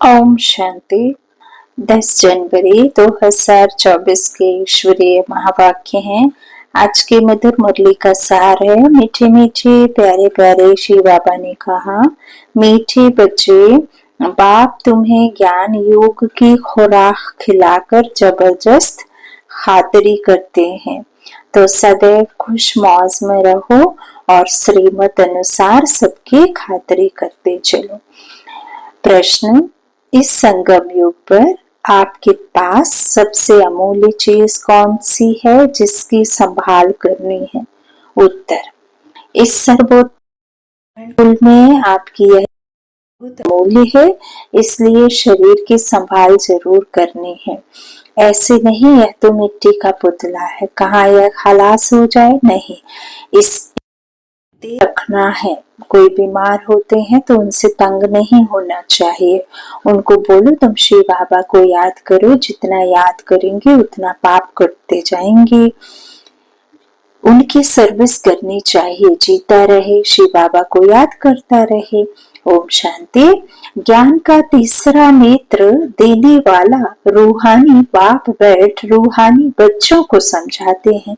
ओम शांति। 10 जनवरी 2024 के ईश्वरीय महावाक्य हैं। आज के मधुर मुरली का सार है। मीठे मीठे प्यारे प्यारे श्री बाबा ने कहा, मीठे बच्चे, बाप तुम्हें ज्ञान योग की खुराक खिलाकर जबरदस्त खातिरी करते हैं, तो सदैव खुश मौज में रहो और श्रीमत अनुसार सबकी खातिरी करते चलो। प्रश्न, इस संगम युग पर आपके पास सबसे अमूल्य चीज कौन सी है जिसकी संभाल करनी है? उत्तर, इस सर्वोत्तम में आपकी यह बहुत अमूल्य है, इसलिए शरीर की संभाल जरूर करनी है। ऐसे नहीं यह तो मिट्टी का पुतला है, कहाँ यह खलास हो जाए, नहीं, इस रखना है। कोई बीमार होते हैं तो उनसे तंग नहीं होना चाहिए। उनको बोलो तुम श्री बाबा को याद करो, जितना याद करेंगे उतना पाप कटते जाएंगे। उनकी सर्विस करनी चाहिए, जीता रहे, श्री बाबा को याद करता रहे। ओम शांति। ज्ञान का तीसरा नेत्र देने वाला रूहानी बाप बैठ रूहानी बच्चों को समझाते हैं।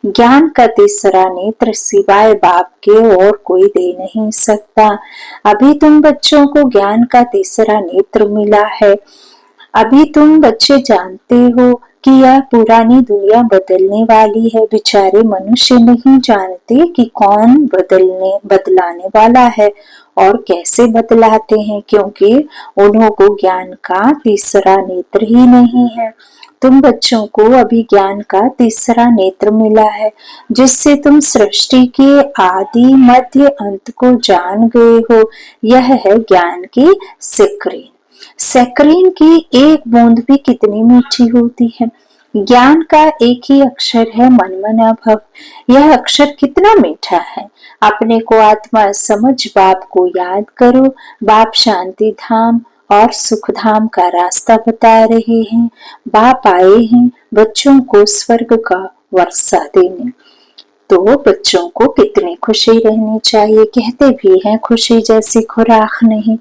ज्ञान का तीसरा नेत्र सिवाय बाप के और कोई दे नहीं सकता। अभी तुम बच्चों को ज्ञान का तीसरा नेत्र मिला है। अभी तुम बच्चे जानते हो कि यह पुरानी दुनिया बदलने वाली है। बेचारे मनुष्य नहीं जानते कि कौन बदलाने वाला है और कैसे बदलाते हैं, क्योंकि उन्हों को ज्ञान का तीसरा नेत्र ही नहीं है। तुम बच्चों को अभी ज्ञान का तीसरा नेत्र मिला है, जिससे तुम सृष्टि के आदि मध्य अंत को जान गए हो। यह है ज्ञान की सिक्रीन। सैकरीन की एक बूंद भी कितनी मीठी होती है। ज्ञान का एक ही अक्षर है मनमना भव। यह अक्षर कितना मीठा है। अपने को आत्मा समझ बाप को याद करो। बाप शांति धाम और सुख धाम का रास्ता बता रहे हैं। बाप आए हैं बच्चों को स्वर्ग का वर्षा देने। तो बच्चों को कितनी खुशी रहनी चाहिए। कहते भी हैं खुशी जैसी खुराक नहीं।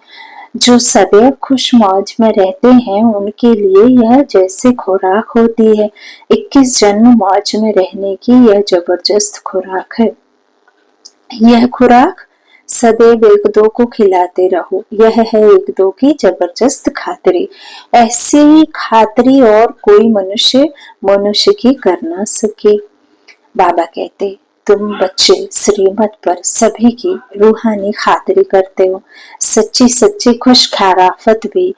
जो सदैव खुश मौज में रहते हैं उनके लिए यह जैसे खुराक होती है। 21 जन्म मौज में रहने की यह जबरदस्त खुराक है। यह खुराक सदैव एक दो को खिलाते रहो। यह है एक दो की जबरदस्त खातिरी। ऐसी खातिरी और कोई मनुष्य की कर ना सके। बाबा कहते, तुम बच्चे श्रीमत पर सभी की रूहानी खातिरी करते हो। सच्ची सच्ची खुश खराफत भी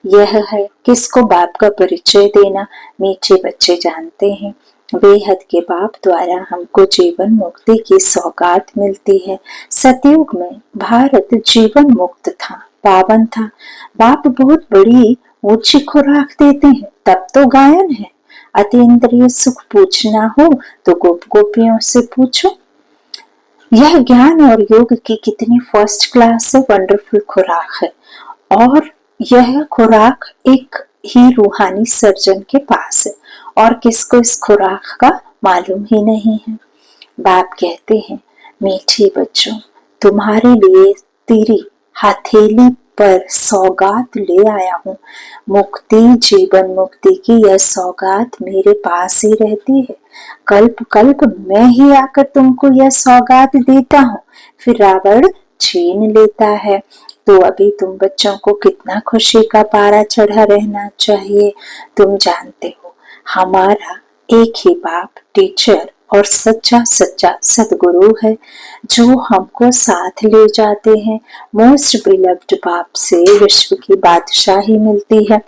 यह है, किसको बाप का परिचय देना। मीठे बच्चे जानते हैं बेहद के बाप द्वारा हमको जीवन मुक्ति की सौगात मिलती है। सतयुग में भारत जीवन मुक्त था, पावन था। बाप बहुत बड़ी ऊंची खुराक देते हैं, तब तो गायन है। अतीन्द्रिय सुख पूछना हो तो गोप गोपियों से पूछो। यह ज्ञान और योग की कितनी फर्स्ट क्लास है, वंडरफुल खुराक है। और यह खुराक एक ही रूहानी सर्जन के पास है और किसको इस खुराक का मालूम ही नहीं है। बाप कहते हैं, मीठे बच्चों, तुम्हारे लिए तेरी हथेली पर सौगात ले आया हूँ। मुक्ति, जीवन मुक्ति की यह सौगात मेरे पास ही रहती है। कल्प कल्प मैं ही आकर तुमको यह सौगात देता हूँ, फिर रावण छीन लेता है। तो अभी तुम बच्चों को कितना खुशी का पारा चढ़ा रहना चाहिए। तुम जानते हो हमारा एक ही बाप टीचर और सच्चा सच्चा सदगुरु है, जो हमको साथ ले जाते हैं। मोस्ट बिलव्ड बाप से विश्व की बादशाही मिलती है।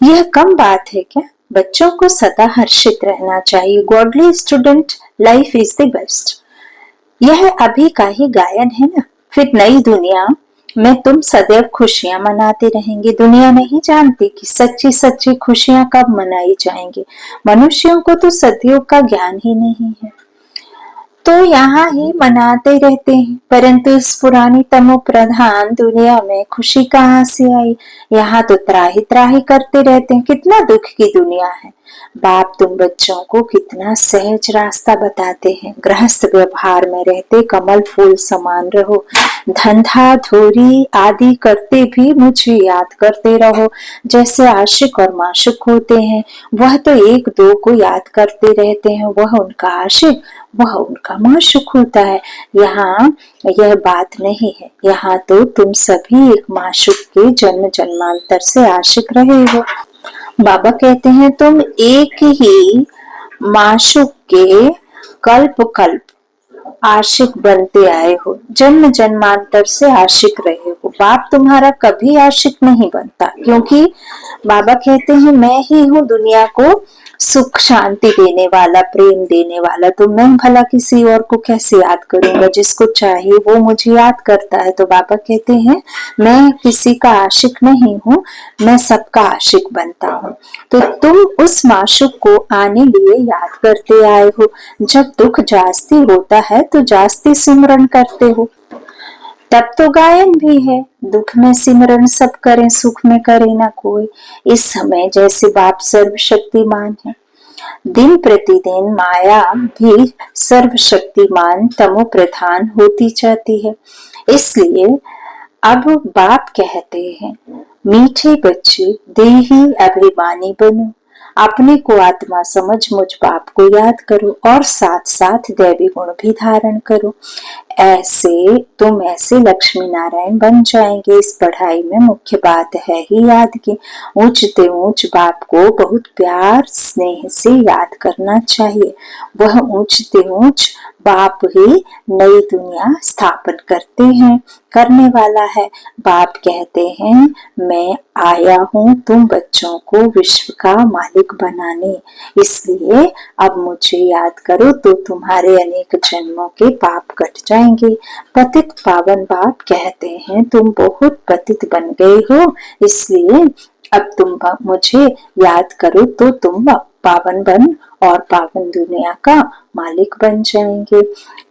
यह कम बात है क्या? बच्चों को सदा हर्षित रहना चाहिए। Godly student life is the best. यह अभी का ही गायन है ना। फिर नई दुनिया में तुम सदैव खुशियां मनाते रहेंगे। दुनिया नहीं जानती कि सच्ची सच्ची खुशियां कब मनाई जाएंगी। मनुष्यों को तो सदियों का ज्ञान ही नहीं है, तो यहाँ ही मनाते रहते हैं। परंतु इस पुरानी तमो प्रधान दुनिया में खुशी कहाँ से आई। यहाँ तो त्राही त्राही करते रहते हैं। कितना दुख की दुनिया है। बाप तुम बच्चों को कितना सहज रास्ता बताते हैं। गृहस्थ व्यवहार में रहते कमल फूल समान रहो, धंधा धोरी आदि करते भी मुझे याद करते रहो। जैसे आशिक और माशुक होते हैं, वह तो एक दो को याद करते रहते हैं, वह उनका आशिक वह उनका माशुक होता है। यहाँ यह बात नहीं है, यहाँ तो तुम सभी एक माशुक के जन्म जन्मांतर से आशिक रहे हो। बाबा कहते हैं तुम एक ही माशुक के कल्प कल्प आशिक बनते आए हो, जन्म जन्मांतर से आशिक रहे हो। बाप तुम्हारा कभी आशिक नहीं बनता, क्योंकि बाबा कहते हैं मैं ही हूँ दुनिया को सुख शांति देने वाला, प्रेम देने वाला। तो मैं भला किसी और को कैसे याद करूंगा? जिसको चाहिए वो मुझे याद करता है। तो बाबा कहते हैं मैं किसी का आशिक नहीं हूँ, मैं सबका आशिक बनता हूँ। तो तुम उस माशुक को आने लिए याद करते आए हो। जब दुख जास्ती होता है तो जास्ती सिमरन करते हो। तब तो गायन भी है, दुख में सिमरन सब करें, सुख में करे ना कोई। इस समय जैसे बाप सर्वशक्तिमान है, दिन प्रतिदिन माया भी सर्वशक्तिमान तमो प्रधान होती जाती है। इसलिए अब बाप कहते हैं मीठे बच्चे देही अभिमानी बनो, अपने को आत्मा समझ मुझ बाप को याद करो और साथ साथ दैवी गुण भी धारण करो। ऐसे तुम ऐसे लक्ष्मी नारायण बन जाएंगे। इस पढ़ाई में मुख्य बात है ही याद की। ऊंचते ऊंच बाप को बहुत प्यार स्नेह से याद करना चाहिए। वह ऊंचते ऊंच बाप ही नई दुनिया स्थापन करते हैं, करने वाला है। बाप कहते हैं मैं आया हूँ तुम बच्चों को विश्व का मालिक बनाने, इसलिए अब मुझे याद करो तो तुम्हारे अनेक जन्मों के पाप कट जाएंगे। पतित पावन बाप कहते हैं तुम बहुत पतित बन गए हो, इसलिए अब तुम मुझे याद करो तो तुम पावन बन और पावन दुनिया का मालिक बन जाएंगे।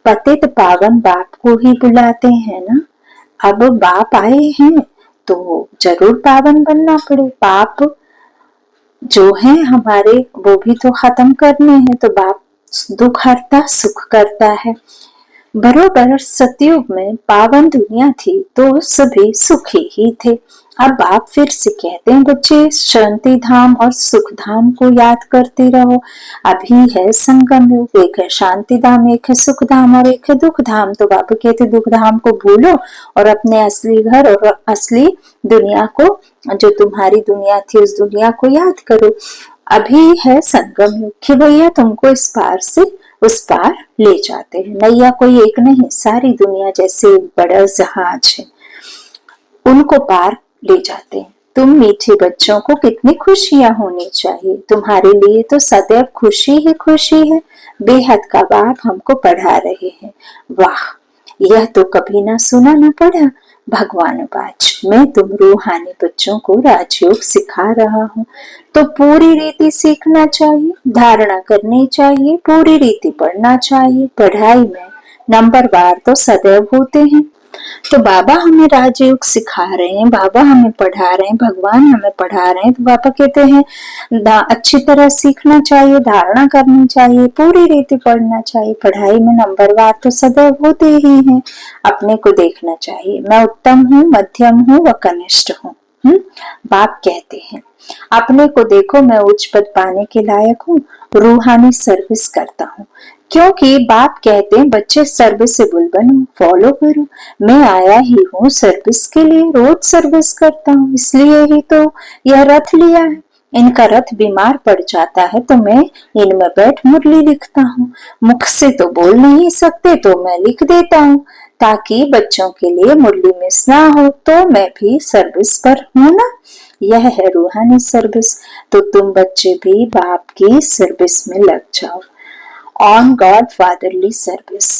पतित पावन बाप को ही बुलाते हैं ना। अब बाप आए हैं तो जरूर पावन बनना पड़े। पाप जो है हमारे वो भी तो खत्म करने हैं। तो बाप दुख हरता सुख करता है। बरोबर सतयुग में पावन दुनिया थी तो सभी सुखी ही थे। अब बाप फिर से कहते हैं बच्चे शांति धाम और सुख धाम को याद करते रहो। अभी है संगम युग, एक है शांति धाम, एक है सुख धाम और एक है दुख धाम। तो बाबा कहते दुख धाम को भूलो और अपने असली घर और असली दुनिया को, जो तुम्हारी दुनिया थी उस दुनिया को याद करो। अभी है संगम युग कि भैया तुमको इस पार से उस पार ले जाते हैं। नैया कोई एक नहीं, सारी दुनिया जैसे एक बड़ा जहाज है, उनको पार ले जाते हैं। तुम मीठे बच्चों को कितनी खुशियां होनी चाहिए। तुम्हारे लिए तो सदैव खुशी ही खुशी है। बेहद का बाप हमको पढ़ा रहे हैं। वाह, यह तो कभी ना सुना ना पढ़ा। भगवान बाज मैं तुम रूहानी बच्चों को राजयोग सिखा रहा हूँ, तो पूरी रीति सीखना चाहिए, धारणा करनी चाहिए, पूरी रीति पढ़ना चाहिए। पढ़ाई में नंबर बार तो सदैव होते हैं। तो बाबा हमें राजयोग सिखा रहे हैं, बाबा हमें पढ़ा रहे हैं, भगवान हमें पढ़ा रहे हैं। तो बाबा कहते हैं अच्छी तरह सीखना चाहिए, धारणा करनी चाहिए, पूरी रीति पढ़ना चाहिए। पढ़ाई में नंबरवार तो सदैव होते ही हैं। अपने को देखना चाहिए, मैं उत्तम हूँ, मध्यम हूँ व कनिष्ठ हूँ। बाप कहते हैं अपने को देखो, मैं उच्च पद पाने के लायक हूँ, रूहानी सर्विस करता हूँ। क्योंकि बाप कहते हैं बच्चे सर्विसेबल बनो, फॉलो करो। मैं आया ही हूँ सर्विस के लिए, रोज सर्विस करता हूँ, इसलिए ही तो यह रथ लिया है। इनका रथ बीमार पड़ जाता है तो मैं इनमें बैठ मुरली लिखता हूँ। मुख से तो बोल नहीं सकते तो मैं लिख देता हूँ, ताकि बच्चों के लिए मुरली मिस ना हो। तो मैं भी सर्विस पर हूँ ना, यह है रूहानी सर्विस। तो तुम बच्चे भी बाप की सर्विस में लग जाओ, ऑन गॉड फादरली सर्विस।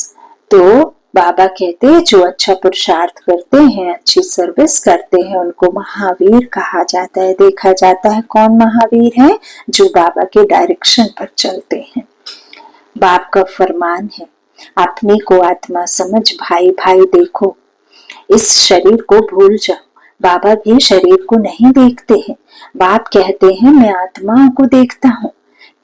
तो बाबा कहते हैं जो अच्छा पुरुषार्थ करते हैं, अच्छी सर्विस करते हैं, उनको महावीर कहा जाता है। देखा जाता है कौन महावीर है, जो बाबा के डायरेक्शन पर चलते हैं। बाप का फरमान है अपने को आत्मा समझ, भाई भाई देखो, इस शरीर को भूल जाओ। बाबा भी शरीर को नहीं देखते हैं। बाप कहते हैं मैं आत्मा को देखता हूँ,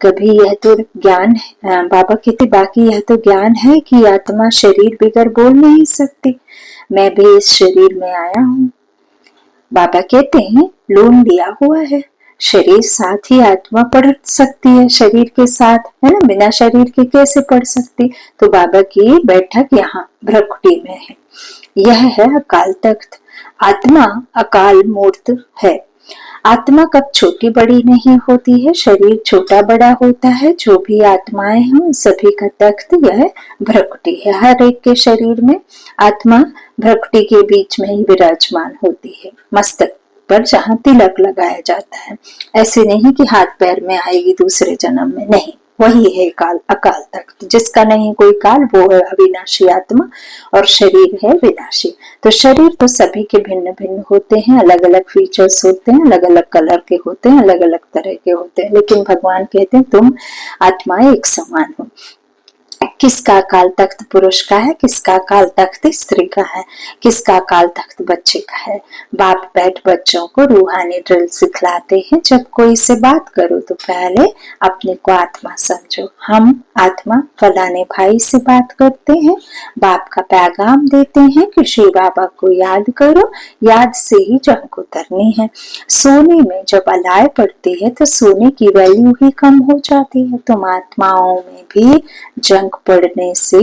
कभी यह तो ज्ञान बाबा कहते बाकी यह तो ज्ञान है कि आत्मा शरीर बिगर बोल नहीं सकती। मैं भी इस शरीर में आया हूँ। बाबा कहते हैं लोन लिया हुआ है, शरीर साथ ही आत्मा पढ़ सकती है, शरीर के साथ, है ना, बिना शरीर के कैसे पढ़ सकती। तो बाबा की बैठक यहाँ भ्रकुटी में है। यह है अकाल तख्त। आत्मा अकाल मूर्त है। आत्मा कब छोटी बड़ी नहीं होती है, शरीर छोटा बड़ा होता है। जो भी आत्माएं हैं सभी का तख्त यह भ्रकुटी है। हर एक के शरीर में आत्मा भ्रकुटी के बीच में ही विराजमान होती है, मस्तक पर जहाँ तिलक लगाया जाता है। ऐसे नहीं कि हाथ पैर में आएगी दूसरे जन्म में, नहीं, वही है अकाल तख्त। जिसका नहीं कोई काल वो है अविनाशी आत्मा और शरीर है विनाशी। तो शरीर तो सभी के भिन्न भिन्न होते हैं, अलग अलग फीचर्स होते हैं, अलग अलग कलर के होते हैं, अलग अलग तरह के होते हैं, लेकिन भगवान कहते हैं तुम आत्माएं एक समान हो। किसका अकाल तख्त पुरुष का है, किसका अकाल तख्त स्त्री का है, किसका अकाल तख्त बच्चे का है। बाप बैठ बच्चों को रूहानी ड्रिल सिखलाते हैं। जब कोई से बात करो तो पहले अपने को आत्मा समझो। हम आत्मा फलाने भाई से बात करते हैं, बाप का पैगाम देते हैं कि श्री बाबा को याद करो, याद से ही जंग उतरनी है। सोने में जब अलाय पड़ती है तो सोने की वैल्यू ही कम हो जाती है। तुम आत्माओं में भी जंग पढ़ने से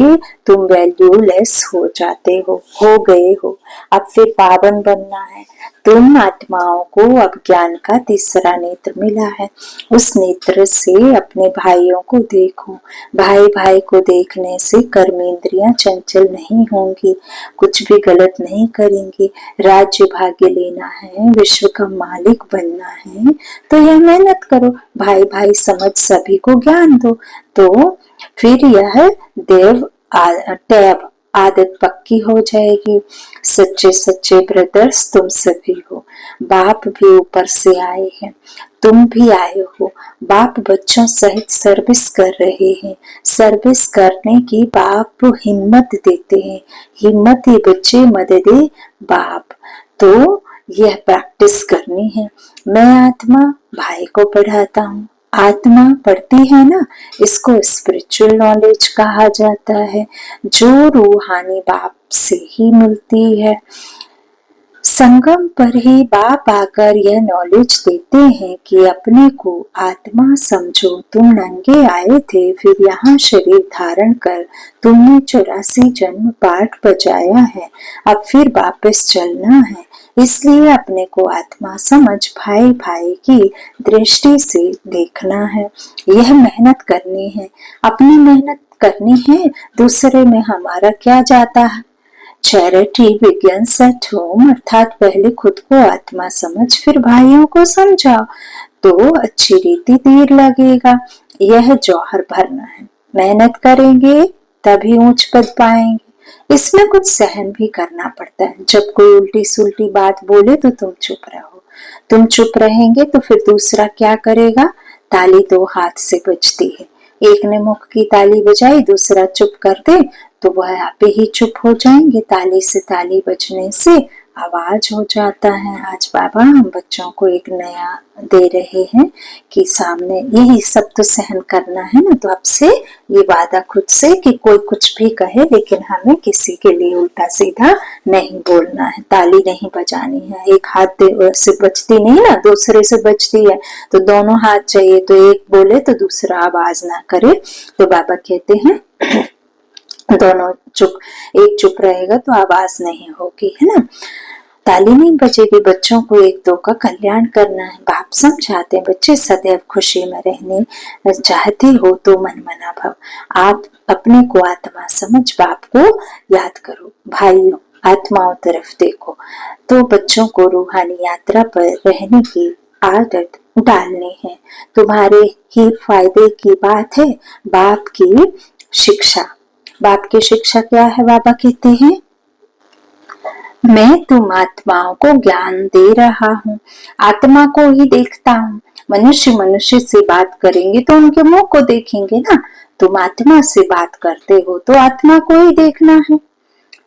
तुम वैल्यूलेस हो जाते हो गए हो। अब फिर पावन बनना है। तुम आत्माओं को अब ज्ञान का तीसरा नेत्र मिला है। उस नेत्र से अपने भाइयों को देखो। भाई भाई को देखने से कर्मेंद्रियां चंचल नहीं होंगी, कुछ भी गलत नहीं करेंगी। राज्य भाग्य लेना है, विश्व का मालिक बनना है तो यह मेहनत करो। भाई भाई समझ सभी को ज्ञान दो। तो फिर यह देव टैब आदत पक्की हो जाएगी। सच्चे सच्चे ब्रदर्स तुम सभी हो। बाप भी ऊपर से आए हैं, तुम भी आए हो। बाप बच्चों सहित सर्विस कर रहे हैं। सर्विस करने की बाप हिम्मत देते हैं। हिम्मत ही बच्चे मददे बाप। तो यह प्रैक्टिस करनी है। मैं आत्मा भाई को पढ़ाता हूँ। आत्मा पढ़ती है ना, इसको स्पिरिचुअल नॉलेज कहा जाता है, जो रूहानी बाप से ही मिलती है। संगम पर ही बाप आकर यह नॉलेज देते हैं कि अपने को आत्मा समझो। तुम नंगे आए थे, फिर यहाँ शरीर धारण कर तुमने 84 जन्म पाठ बजाया है। अब फिर वापस चलना है, इसलिए अपने को आत्मा समझ भाई भाई की दृष्टि से देखना है। यह मेहनत करनी है, अपनी मेहनत करनी है। दूसरे में हमारा क्या जाता है। चैरिटी बिगिंस एट होम, अर्थात पहले खुद को आत्मा समझ फिर भाइयों को समझाओ तो अच्छी रीति तीर लगेगा। यह जौहर भरना है। मेहनत करेंगे तभी ऊंच पद पाएंगे। इसमें कुछ सहन भी करना पड़ता है। जब कोई उल्टी सुल्टी बात बोले तो तुम चुप रहो। तुम चुप रहेंगे तो फिर दूसरा क्या करेगा। ताली दो हाथ से बजती है। एक ने मुख की ताली बजाई, दूसरा चुप कर दे तो वह आप ही चुप हो जाएंगे। ताली से ताली बजने से आवाज हो जाता है। आज बाबा हम बच्चों को एक नया दे रहे हैं कि सामने यही सब तो सहन करना है ना। तो अब से ये वादा खुद से कि कोई कुछ भी कहे लेकिन हमें किसी के लिए उल्टा सीधा नहीं बोलना है, ताली नहीं बजानी है। एक हाथ से बजती नहीं ना, दूसरे से बजती है तो दोनों हाथ चाहिए। तो एक बोले तो दूसरा आवाज ना करे। तो बाबा कहते हैं दोनों चुप, एक चुप रहेगा तो आवाज नहीं होगी, है ना। ताली नहीं बजेगी। बच्चों को एक दो का कल्याण करना है। बाप समझाते हैं बच्चे सदैव खुशी में रहने चाहते हो तो मन मना भव। आप अपने को आत्मा समझ बाप को याद करो। भाइयों आत्माओं तरफ देखो। तो बच्चों को रूहानी यात्रा पर रहने की आदत डालनी है। तुम्हारे ही फायदे की बात है। बाप की शिक्षा, बाप की शिक्षा क्या है। बाबा कहते हैं मैं तुम आत्माओं को ज्ञान दे रहा हूँ। आत्मा को ही देखता हूँ। मनुष्य मनुष्य से बात करेंगे तो उनके मुंह को देखेंगे ना। तुम आत्मा से बात करते हो तो आत्मा को ही देखना है।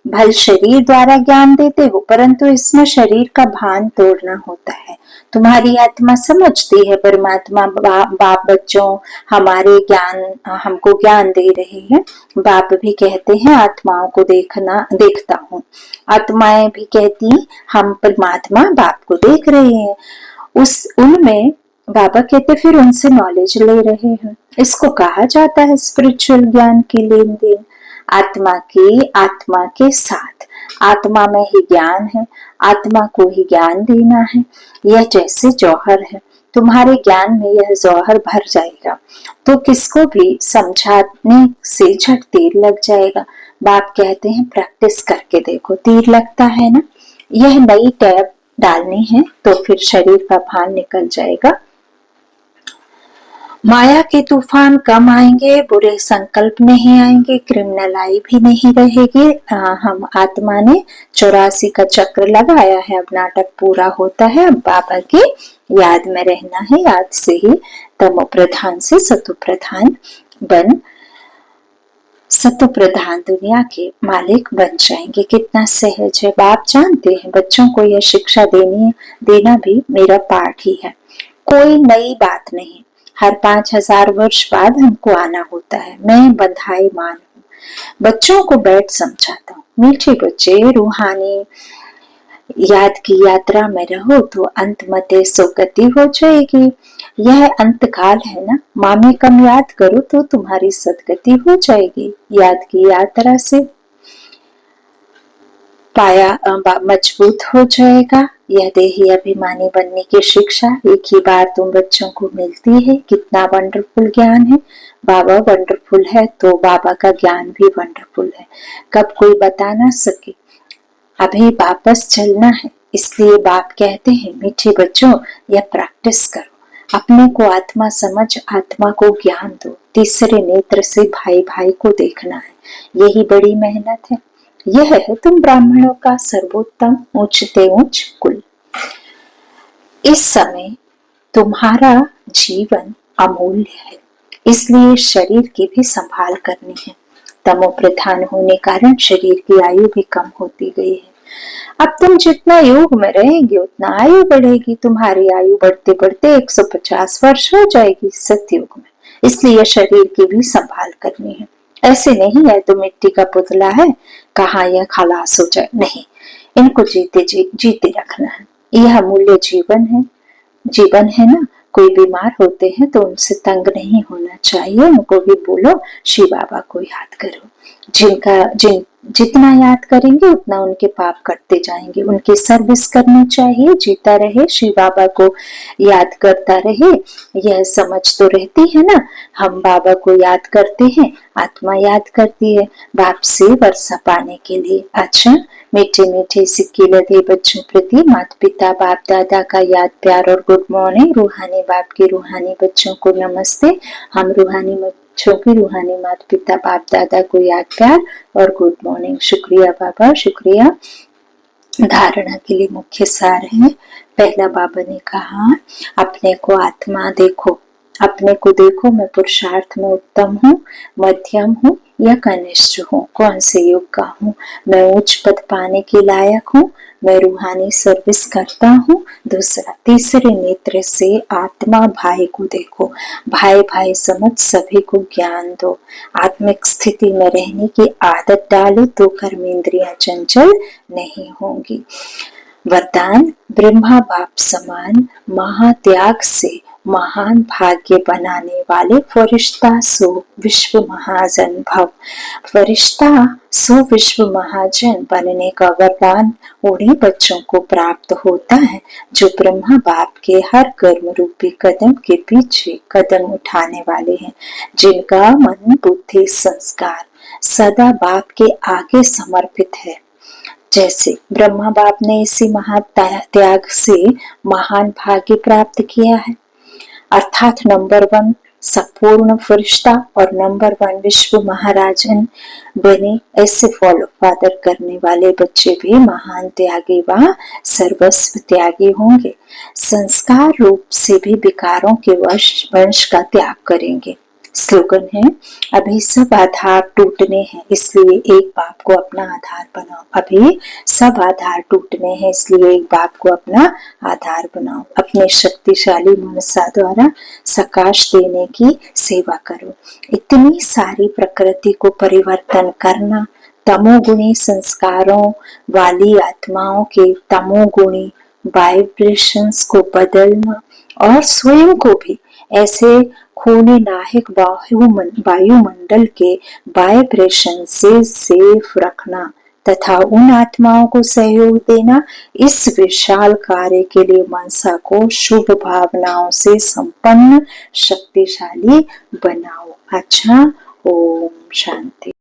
भल शरीर द्वारा ज्ञान देते हो परंतु इसमें शरीर का भान तोड़ना होता है। तुम्हारी आत्मा समझती है परमात्मा बाप बच्चों हमारे ज्ञान हमको ज्ञान दे रहे हैं। बाप भी कहते हैं आत्माओं को देखता हूँ। आत्माएं भी कहती हम परमात्मा बाप को देख रहे हैं। उनमें बाबा कहते फिर उनसे नॉलेज ले रहे हैं। इसको कहा जाता है स्पिरिचुअल ज्ञान की लेन देन। आत्मा के साथ, आत्मा में ही ज्ञान है, आत्मा को ही ज्ञान देना है। यह जैसे जौहर है, तुम्हारे ज्ञान में यह जौहर भर जाएगा तो किसको भी समझाने से झट तीर लग जाएगा। बाप कहते हैं प्रैक्टिस करके देखो, तीर लगता है ना। यह नई टैब डालनी है तो फिर शरीर का भान निकल जाएगा। माया के तूफान कम आएंगे, बुरे संकल्प नहीं आएंगे, क्रिमिनल आई भी नहीं रहेगी। हम आत्मा ने 84 का चक्र लगाया है, अब नाटक पूरा होता है। अब बाबा की याद में रहना है, याद से ही तमो प्रधान से सतो प्रधान बन सतो प्रधान दुनिया के मालिक बन जाएंगे। कितना सहज है। बाप जानते हैं बच्चों को यह शिक्षा देना भी मेरा पाठ ही है, कोई नई बात नहीं। हर 5000 वर्ष बाद हमको आना होता है। मैं बंधाईमान हूँ, बच्चों को बैठ समझाता हूँ। मीठे बच्चे, रूहानी याद की यात्रा में रहो तो अंत मते सुगति हो जाएगी। यह अंत काल है ना, माँ में कम याद करो तो तुम्हारी सदगति हो जाएगी। याद की यात्रा से पाया मजबूत हो जाएगा। यह देही अभिमानी बनने की शिक्षा एक ही बार तुम बच्चों को मिलती है। कितना वंडरफुल ज्ञान है। बाबा वंडरफुल है तो बाबा का ज्ञान भी वंडरफुल है, कब कोई बता ना सके। अभी वापस चलना है, इसलिए बाप कहते हैं मीठे बच्चों यह प्रैक्टिस करो, अपने को आत्मा समझ, आत्मा को ज्ञान दो। तीसरे नेत्र से भाई भाई को देखना है, यही बड़ी मेहनत है। यह है तुम ब्राह्मणों का सर्वोत्तम ऊंचते ऊंच कुल। इस समय तुम्हारा जीवन अमूल्य है, इसलिए शरीर की भी संभाल करनी है। तमो प्रधान होने कारण शरीर की आयु भी कम होती गई है। अब तुम जितना योग में रहेंगे उतना आयु बढ़ेगी। तुम्हारी आयु बढ़ते बढ़ते 150 वर्ष हो जाएगी सतयुग में, इसलिए शरीर की भी संभाल करनी है। ऐसे नहीं है तो मिट्टी का पुतला है, कहाँ यह खलास हो जाए, नहीं, इनको जीते रखना है। यह अमूल्य जीवन है ना। कोई बीमार होते हैं तो उनसे तंग नहीं होना चाहिए, उनको भी बोलो शिव बाबा को याद करो। जितना याद करेंगे उतना उनके पाप कटते जाएंगे। उनकी सर्विस करनी चाहिए, जीता रहे, शिव बाबा को याद करता रहे। यह समझ तो रहती है ना, हम बाबा को याद करते हैं, आत्मा याद करती है बाप से वर्षा पाने के लिए। अच्छा, मीठे मीठे सिक्के लदे बच्चों प्रति माता पिता बाप दादा का याद प्यार और गुड मॉर्निंग। रूहानी बाप के रूहानी बच्चों को नमस्ते। हम रूहानी बच्चों की रूहानी माता पिता बाप दादा को याद प्यार और गुड मॉर्निंग। शुक्रिया बाबा, शुक्रिया। धारणा के लिए मुख्य सार है। पहला बाबा ने कहा अपने को आत्मा देखो, अपने को देखो, मैं पुरुषार्थ में उत्तम हूँ, मध्यम हूँ या कनिष्ठ हूँ, कौन से युग का हूँ, मैं उच्च पद पाने के लायक हूँ, मैं रूहानी सर्विस करता हूँ। दूसरा, तीसरे नेत्र से आत्मा भाई को देखो, भाई भाई समझ सभी को ज्ञान दो। आत्मिक स्थिति में रहने की आदत डालो तो कर्मेंद्रियां चंचल नहीं होंगी। वरदान, ब्रह्मा बाप समान महात्याग से महान भाग्य बनाने वाले फरिश्ता सो विश्व महाजन भव। फरिश्ता सो विश्व महाजन बनने का वरदान उन्हीं बच्चों को प्राप्त होता है जो ब्रह्मा बाप के हर कर्म रूपी कदम के पीछे कदम उठाने वाले हैं, जिनका मन बुद्धि संस्कार सदा बाप के आगे समर्पित है। जैसे ब्रह्मा बाप ने इसी महात्याग से महान भाग्य प्राप्त किया है, अर्थात नंबर 1 संपूर्ण फरिश्ता और नंबर 1 विश्व महाराजन बने। ऐसे फॉलो फादर करने वाले बच्चे भी महान त्यागी व सर्वस्व त्यागी होंगे। संस्कार रूप से भी विकारों के वंश का त्याग करेंगे। स्लोगन है, अभी सब आधार टूटने हैं इसलिए एक बाप को अपना आधार बनाओ। अभी सब आधार टूटने हैं इसलिए एक बाप को अपना आधार बनाओ। अपने शक्तिशाली मनसा द्वारा सकाश देने की सेवा करो। इतनी सारी प्रकृति को परिवर्तन करना, तमोगुणी संस्कारों वाली आत्माओं के तमोगुणी वाइब्रेशंस को बदलना और स्वयं को भी ऐसे खूनी नाहिक वायुमंडल के वाइब्रेशन से सेफ रखना तथा उन आत्माओं को सहयोग देना, इस विशाल कार्य के लिए मनसा को शुभ भावनाओं से संपन्न शक्तिशाली बनाओ। अच्छा, ओम शांति।